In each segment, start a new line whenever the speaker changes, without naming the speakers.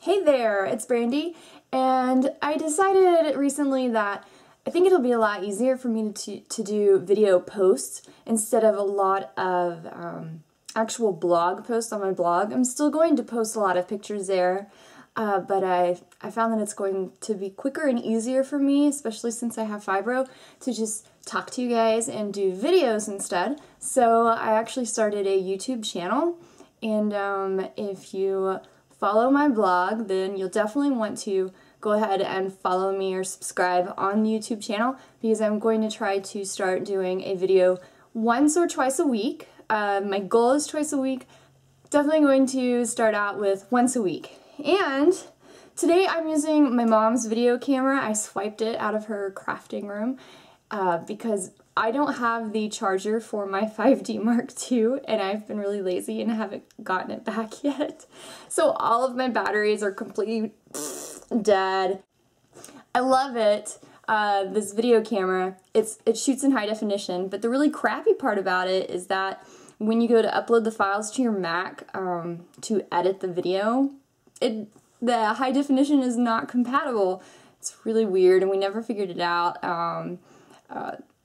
Hey there, it's Brandy, and I decided recently that I think it'll be a lot easier for me to do video posts instead of a lot of actual blog posts on my blog. I'm still going to post a lot of pictures there, but I found that it's going to be quicker and easier for me, especially since I have fibro, to just talk to you guys and do videos instead. So I actually started a YouTube channel, and if you follow my blog, then you'll definitely want to go ahead and follow me or subscribe on the YouTube channel, because I'm going to try to start doing a video once or twice a week. My goal is twice a week. Definitely going to start out with once a week. And today I'm using my mom's video camera. I swiped it out of her crafting room because I don't have the charger for my 5D Mark II, and I've been really lazy and haven't gotten it back yet. So all of my batteries are completely dead. I love it, this video camera. It shoots in high definition, but the really crappy part about it is that when you go to upload the files to your Mac to edit the video, the high definition is not compatible. It's really weird, and we never figured it out.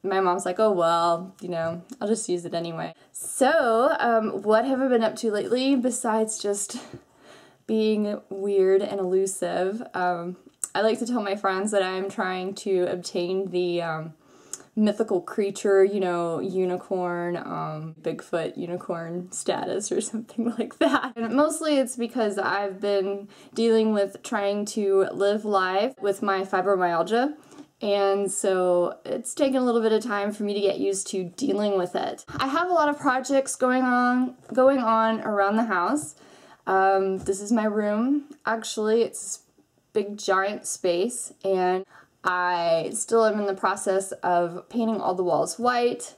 My mom's like, oh well, you know, I'll just use it anyway. So, what have I been up to lately besides just being weird and elusive? I like to tell my friends that I'm trying to obtain the mythical creature, you know, unicorn, Bigfoot unicorn status or something like that. And mostly it's because I've been dealing with trying to live live with my fibromyalgia. And so it's taken a little bit of time for me to get used to dealing with it. I have a lot of projects going on around the house. This is my room. Actually, it's a big giant space, and I still am in the process of painting all the walls white,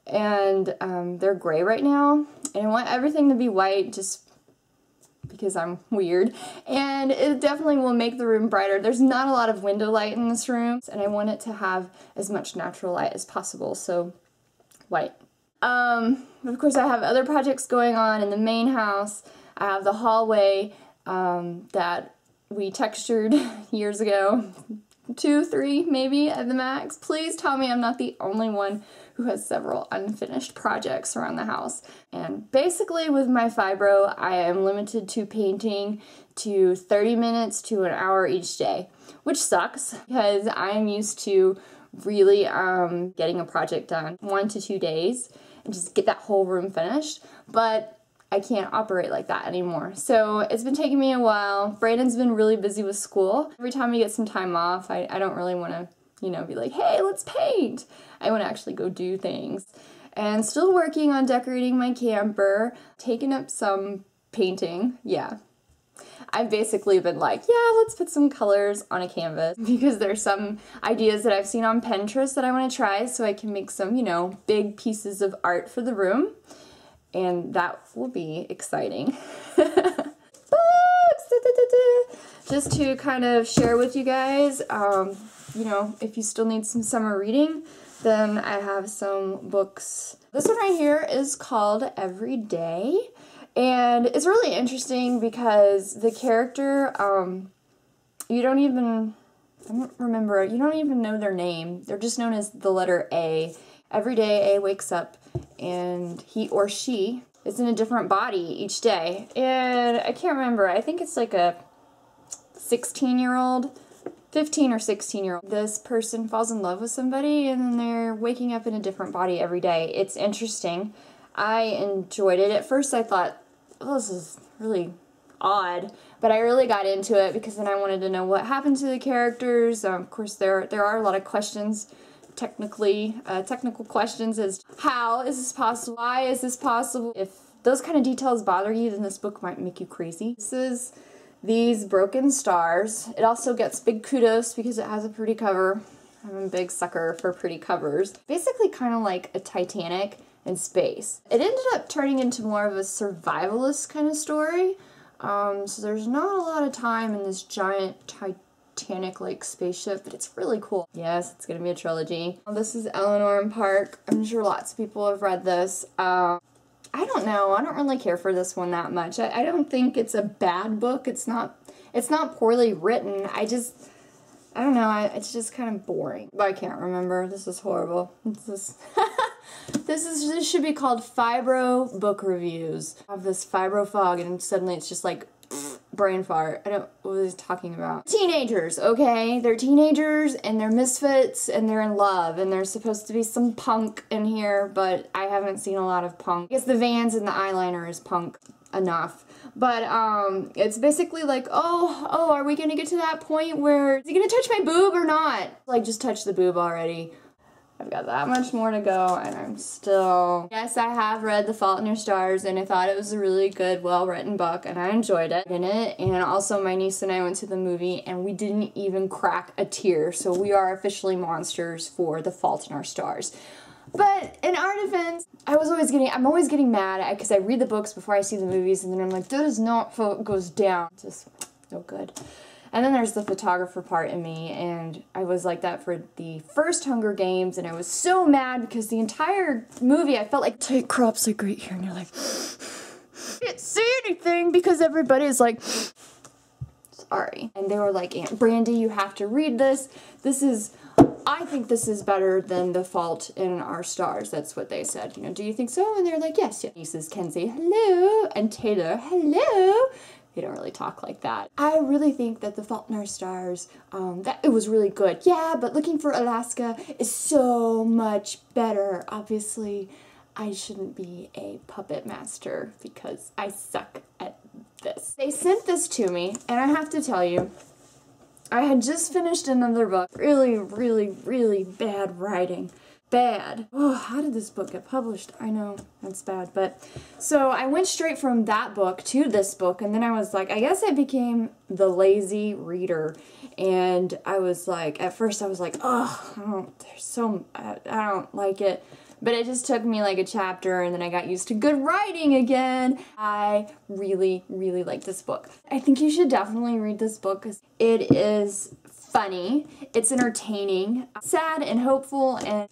and they're gray right now, and I want everything to be white just because I'm weird, and it definitely will make the room brighter. There's not a lot of window light in this room, and I want it to have as much natural light as possible, so white. Of course, I have other projects going on in the main house. I have the hallway that we textured years ago. 2, 3 maybe at the max. Please tell me I'm not the only one who has several unfinished projects around the house. And basically with my fibro, I am limited to painting to 30 minutes to an hour each day, which sucks because I'm used to really getting a project done 1 to 2 days and just get that whole room finished. But I can't operate like that anymore. So it's been taking me a while. Brandon's been really busy with school. Every time we get some time off, I don't really want to, you know, be like, hey, let's paint. I want to actually go do things. And still working on decorating my camper, taking up some painting, yeah. I've basically been like, yeah, let's put some colors on a canvas, because there's some ideas that I've seen on Pinterest that I want to try so I can make some, you know, big pieces of art for the room. And that will be exciting. Books! Just to kind of share with you guys, you know, if you still need some summer reading, then I have some books. This one right here is called Every Day, and it's really interesting because the character, you don't even know their name. They're just known as the letter A. Every day A wakes up and he or she is in a different body each day. And I can't remember, I think it's like a 16-year-old, 15 or 16-year-old. This person falls in love with somebody and then they're waking up in a different body every day. It's interesting. I enjoyed it. At first I thought, oh, this is really odd, but I really got into it because then I wanted to know what happened to the characters. Of course, there are a lot of questions. Technical questions as how is this possible? Why is this possible? If those kind of details bother you, then this book might make you crazy. This is These Broken Stars. It also gets big kudos because it has a pretty cover. I'm a big sucker for pretty covers. Basically kind of like a Titanic in space. It ended up turning into more of a survivalist kind of story. So there's not a lot of time in this giant Titanic-like spaceship, but it's really cool. Yes, it's gonna be a trilogy. This is Eleanor in Park. I'm sure lots of people have read this. I don't know. I don't really care for this one that much. I don't think it's a bad book. It's not poorly written. I don't know. It's just kind of boring. But I can't remember. This is horrible. This should be called Fibro Book Reviews. I have this fibro fog, and suddenly it's just like brain fart. What was he talking about? Teenagers, okay? They're teenagers, and they're misfits, and they're in love, and there's supposed to be some punk in here, but I haven't seen a lot of punk. I guess the Vans and the eyeliner is punk enough. But, it's basically like, oh, are we gonna get to that point where, is he gonna touch my boob or not? Like, just touch the boob already. I've got that much more to go, and I'm still... Yes, I have read The Fault in Your Stars, and I thought it was a really good, well-written book, and I enjoyed it. And also my niece and I went to the movie, and we didn't even crack a tear, so we are officially monsters for The Fault in Our Stars. But in our defense, I'm always getting mad because I read the books before I see the movies, and then I'm like, that is not how it goes down. Just no good. And then there's the photographer part in me, and I was like that for the first Hunger Games, and I was so mad because the entire movie I felt like tight crops like right here, and you're like, I can't see anything because everybody's like, sorry. And they were like, Aunt Brandy, you have to read this. I think this is better than The Fault in Our Stars. That's what they said. You know, do you think so? And they're like, yes. Nieces Kenzie, hello. And Taylor, hello. They don't really talk like that. I really think that The Fault in Our Stars, that it was really good. Yeah, but Looking for Alaska is so much better. Obviously, I shouldn't be a puppet master because I suck at this. They sent this to me, and I have to tell you, I had just finished another book. Really, really, really bad writing. Bad. Oh, how did this book get published? I know, that's bad, but... So, I went straight from that book to this book, and then I was like, I guess I became the lazy reader, and I was like, at first I was like, oh, I don't like it. But it just took me like a chapter, and then I got used to good writing again. I really, really like this book. I think you should definitely read this book because it is funny, it's entertaining, sad and hopeful, and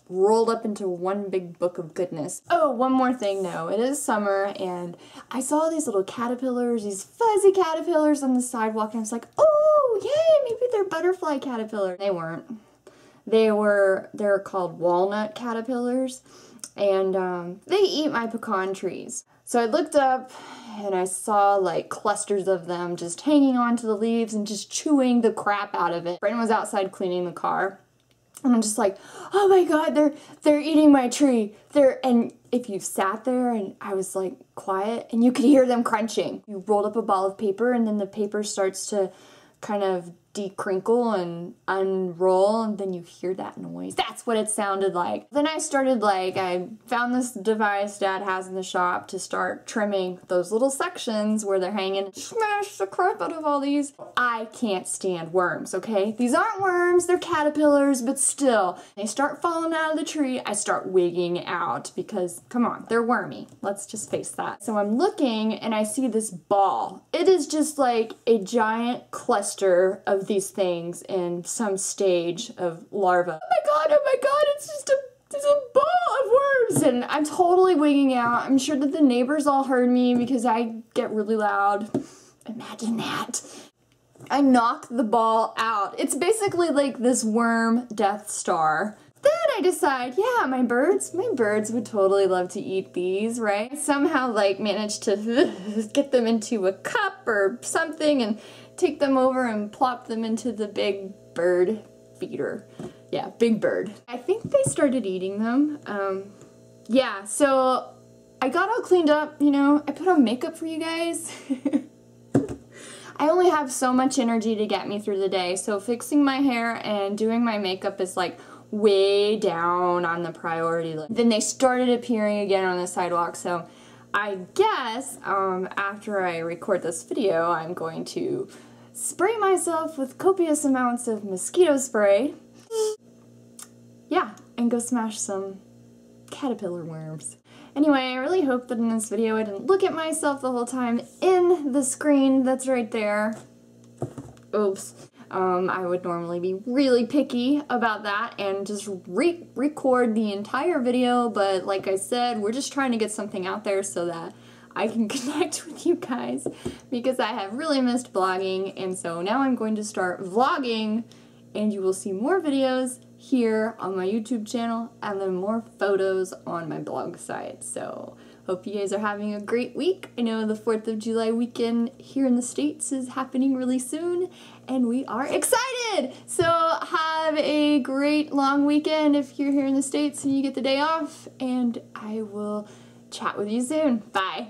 rolled up into one big book of goodness. Oh, one more thing though. It is summer, and I saw these little caterpillars, these fuzzy caterpillars on the sidewalk, and I was like, oh, yay, maybe they're butterfly caterpillars. They weren't. They're called walnut caterpillars, and they eat my pecan trees. So I looked up, and I saw like clusters of them just hanging onto the leaves and just chewing the crap out of it. Brandon was outside cleaning the car, and I'm just like, oh my god, they're eating my tree. And if you sat there, and I was like quiet, and you could hear them crunching. You rolled up a ball of paper, and then the paper starts to kind of decrinkle and unroll, and then you hear that noise. That's what it sounded like. Then I found this device Dad has in the shop to start trimming those little sections where they're hanging. Smash the crap out of all these. I can't stand worms, okay? These aren't worms, they're caterpillars, but still. They start falling out of the tree, I start wigging out because, come on, they're wormy. Let's just face that. So I'm looking, and I see this ball. It is just like a giant cluster of these things in some stage of larva. Oh my god, it's a ball of worms, and I'm totally wigging out. I'm sure that the neighbors all heard me because I get really loud. Imagine that. I knock the ball out. It's basically like this worm Death Star. Then I decide, yeah, my birds would totally love to eat these, right? I somehow like managed to get them into a cup or something and take them over and plop them into the big bird feeder. Yeah, big bird. I think they started eating them. Yeah, so I got all cleaned up, you know, I put on makeup for you guys. I only have so much energy to get me through the day, so fixing my hair and doing my makeup is like way down on the priority list. Then they started appearing again on the sidewalk, so I guess after I record this video, I'm going to spray myself with copious amounts of mosquito spray. Yeah, and go smash some caterpillar worms. Anyway, I really hope that in this video I didn't look at myself the whole time in the screen that's right there. Oops. I would normally be really picky about that and just record the entire video, but like I said, we're just trying to get something out there so that I can connect with you guys, because I have really missed vlogging, and so now I'm going to start vlogging, and you will see more videos here on my YouTube channel and then more photos on my blog site. So hope you guys are having a great week. I know the 4th of July weekend here in the States is happening really soon, and we are excited! So have a great long weekend if you're here in the States and you get the day off, and I will chat with you soon. Bye!